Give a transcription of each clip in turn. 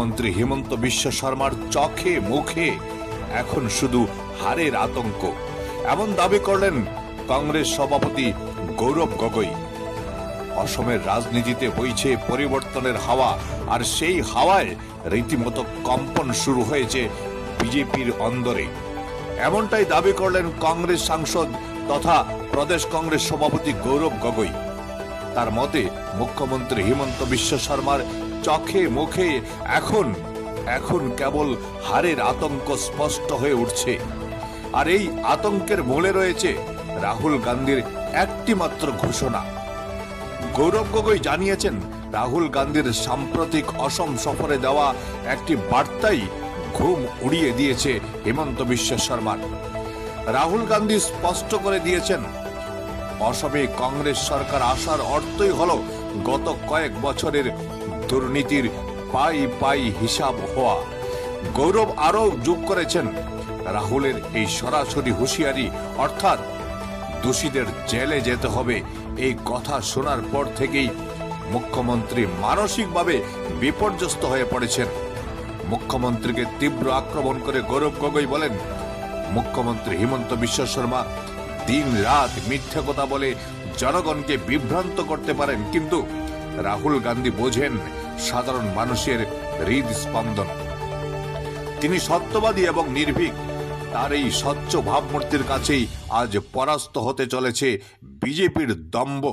মুখ্যমন্ত্রী হিমন্ত বিশ্ব শর্মার চোখে মুখে এখন শুধু হারের আতঙ্ক, এমন দাবি করলেন কংগ্রেস সভাপতি গৌরব গগৈ। অসমের রাজনীতিতে বইছে পরিবর্তনের হাওয়া, আর সেই হাওয়ায় রীতিমতো কম্পন শুরু হয়েছে বিজেপির অন্দরে। এমনটাই দাবি করলেন কংগ্রেস সাংসদ তথা প্রদেশ কংগ্রেস সভাপতি গৌরব গগৈ। তার মতে মুখ্যমন্ত্রী হিমন্ত বিশ্ব শর্মার চোখে মুখে এখন কেবল হারের আতঙ্ক স্পষ্ট হয়ে উঠছে। আর এই আতঙ্কের মূলে রয়েছে রাহুল গান্ধীর একটি মাত্র ঘোষণা। গৌরব গগৈ জানিয়েছেন, রাহুল গান্ধীর সাম্প্রতিক অসম সফরে দেওয়া একটি বার্তাই ঘুম উড়িয়ে দিয়েছে হিমন্ত বিশ্ব শর্মার। রাহুল গান্ধী স্পষ্ট করে দিয়েছেন, অসমে কংগ্রেস সরকার আসার অর্থই হলো গত কয়েক বছরের দুর্নীতির পাই পাই হিসাব হওয়া। গৌরব আরও যোগ করেছেন, রাহুলের এই সরাসরি হুঁশিয়ারি অর্থাৎ দোষীদের জেলে যেতে হবে, এই কথা শোনার পর থেকেই মুখ্যমন্ত্রী মানসিকভাবে বিপর্যস্ত হয়ে পড়েছেন। মুখ্যমন্ত্রীকে তীব্র আক্রমণ করে গৌরব গগৈ বলেন, মুখ্যমন্ত্রী হিমন্ত বিশ্ব শর্মা দিন রাত মিথ্যা কথা বলে জনগণকে বিভ্রান্ত করতে পারেন, কিন্তু রাহুল গান্ধী বোঝেন সাধারণ মানুষের হৃদস্পন্দন। তিনি সত্যবাদী এবং নির্ভীক। তার এই স্বচ্ছ ভাবমূর্তির কাছেই আজ পরাস্ত হতে চলেছে বিজেপির দম্ভ।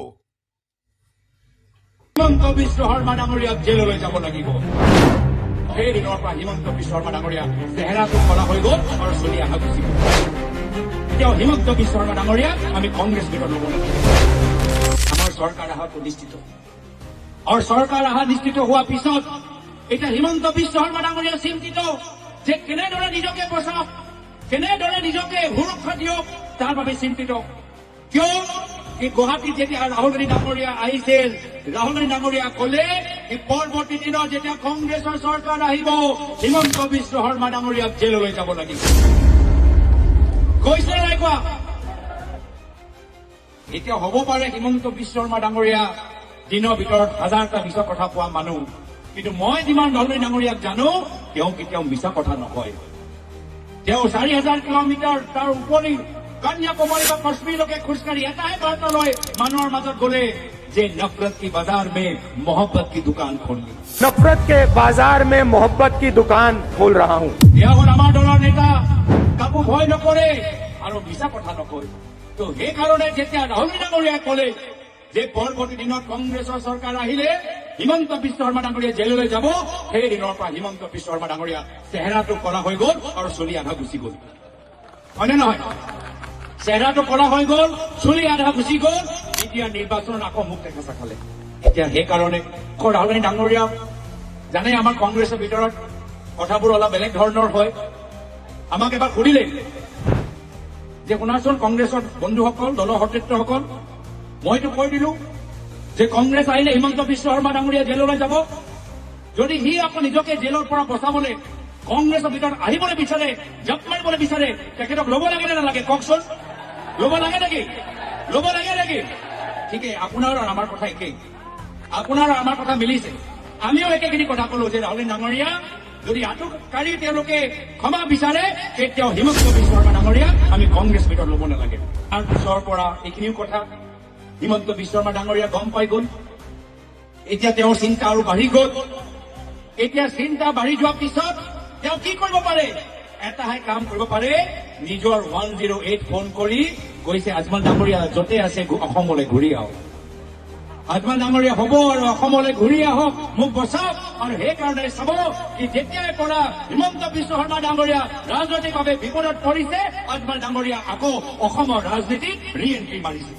হিমন্ত বিশ্ব শৰ্মা ডাঙৰীয়াক জেললৈ যাব লাগিব। সেই দিনৰ পৰা হিমন্ত বিশ্ব শৰ্মা ডাঙৰীয়া চেহেৰাটো কলা হৈ গ'ল আৰু চলি অহা গুচি গ'ল। তেওঁ হিমন্ত বিশ্ব শৰ্মা ডাঙৰীয়াক আমি কংগ্ৰেছ ভিতৰত ল'ব লাগিব। আমাৰ চৰকাৰ অহাটো নিশ্চিত, আৰু চৰকাৰ অহা নিশ্চিত হোৱাৰ পিছত এতিয়া হিমন্ত বিশ্ব শৰ্মা ডাঙৰীয়া চিন্তিত যে কেনেদৰে নিজকে বচাওক, কেনেদৰে নিজকে সুৰক্ষা দিয়ক, তাৰ বাবে চিন্তিত। কিয় এই গুৱাহাটীত যেতিয়া ৰাহুল গান্ধী ডাঙৰীয়া আহিছিল, ৰাহুল গান্ধী ডাঙৰীয়া ক'লে পৰৱৰ্তী দিনত যেতিয়া কংগ্ৰেছৰ চৰকাৰ আহিব, হিমন্ত বিশ্ব শৰ্মা ডাঙৰীয়াক জেললৈ যাব লাগিব। কৈছে নাই কোৱা? এতিয়া হ'ব পাৰে হিমন্ত বিশ্ব শৰ্মা ডাঙৰীয়া দিনৰ ভিতৰত হাজাৰটা মিছা কথা কোৱা মানুহ, কিন্তু মই যিমান ৰাহুল গান্ধী ডাঙৰীয়াক জানো, তেওঁ কেতিয়াও মিছা কথা নকয়। তেওঁ ৪,০০০ কিলোমিটাৰ তাৰ উপৰি কন্যাকুমাৰী বা কাশ্মীৰলৈকে খোজকাঢ়ি এটাই বাৰ্তা লয় মানুহৰ মাজত গ'লে যে নফরত की बाजार में मोहब्बत की दुकान खोली, नफरत के बाजार में मोहब्बत की दुकान खोल रहा हूँ। এয়া হ'ল আমাৰ দলৰ নেতা। কাকো ভয় নকৰে আৰু মিছা কথা নকয়। তো সেইকাৰণে যেতিয়া ৰাহুল গান্ধী ডাঙৰীয়াই ক'লে যে পৰৱৰ্তী দিনত কংগ্ৰেছৰ চৰকাৰ আহিলে হিমন্ত বিশ্ব শৰ্মা ডাঙৰীয়া জেললৈ যাব, সেই দিনৰ পৰা হিমন্ত বিশ্ব শৰ্মা ডাঙৰীয়া চেহেৰাটো কলা হৈ গ'ল আৰু চলি আধা গুচি গ'ল। হয়নে নহয়? চেহেৰাটো কলা হৈ গ'ল, চলি আধা গুচি গ'ল। এতিয়া নিৰ্বাচনত আকৌ মুখ দেখা চাখালে। এতিয়া সেইকাৰণে ৰাহুল গান্ধী ডাঙৰীয়া জানে আমাৰ কংগ্ৰেছৰ ভিতৰত কথাবোৰ অলপ বেলেগ ধৰণৰ হয়। আমাক এবাৰ সুধিলে যে শুনাচোন কংগ্ৰেছৰ বন্ধুসকল, দলৰ সতীৰ্থসকল, মইতো কৈ দিলো যে কংগ্ৰেছ আহিলে হিমন্ত বিশ্ব শৰ্মা ডাঙৰীয়া জেললৈ যাব। যদি সি আকৌ নিজকে জেলৰ পৰা বচাবলৈ কংগ্ৰেছৰ ভিতৰত আহিবলৈ বিচাৰে, জাপ মাৰিবলৈ বিচাৰে, তেখেতক ল'ব লাগে নে নালাগে কওকচোন? ল'ব লাগে নেকি? ল'ব লাগে নেকি? ঠিকেই, আপোনাৰ আৰু আমাৰ কথা একেই, আপোনাৰ আৰু আমাৰ কথা মিলিছে। আমিও একেখিনি কথা ক'লো যে ৰাহুল গান্ধী ডাঙৰীয়া যদি আটকাৰি তেওঁলোকে ক্ষমা বিচাৰে, তেতিয়াও হিমন্ত বিশ্ব শৰ্মা ডাঙৰীয়া আমি কংগ্ৰেছ ভিতৰত ল'ব নালাগে। তাৰ পিছৰ পৰা এইখিনিও কথা হিমন্ত বিশ্ব শৰ্মা ডাঙৰীয়া গম পাই গ'ল। এতিয়া তেওঁৰ চিন্তা আৰু বাঢ়ি গ'ল। এতিয়া চিন্তা বাঢ়ি যোৱাৰ পিছত তেওঁ কি কৰিব পাৰে? এটাহে কাম কৰিব পাৰে, নিজৰ 108 ফোন কৰি কৈছে, আজমল ডাঙৰীয়া য'তে আছে অসমলৈ ঘূৰি আহক। আজমল ডাঙৰীয়া হ'ব আৰু অসমলৈ ঘূৰি আহক, মোক বচাওক। আৰু সেইকাৰণে চাব কি যেতিয়াই পৰা হিমন্ত বিশ্ব শৰ্মা ডাঙৰীয়া ৰাজনৈতিকভাৱে বিপদত পৰিছে, আজমল ডাঙৰীয়া আকৌ অসমৰ ৰাজনীতিত ৰি এণ্ট্ৰি মাৰিছে।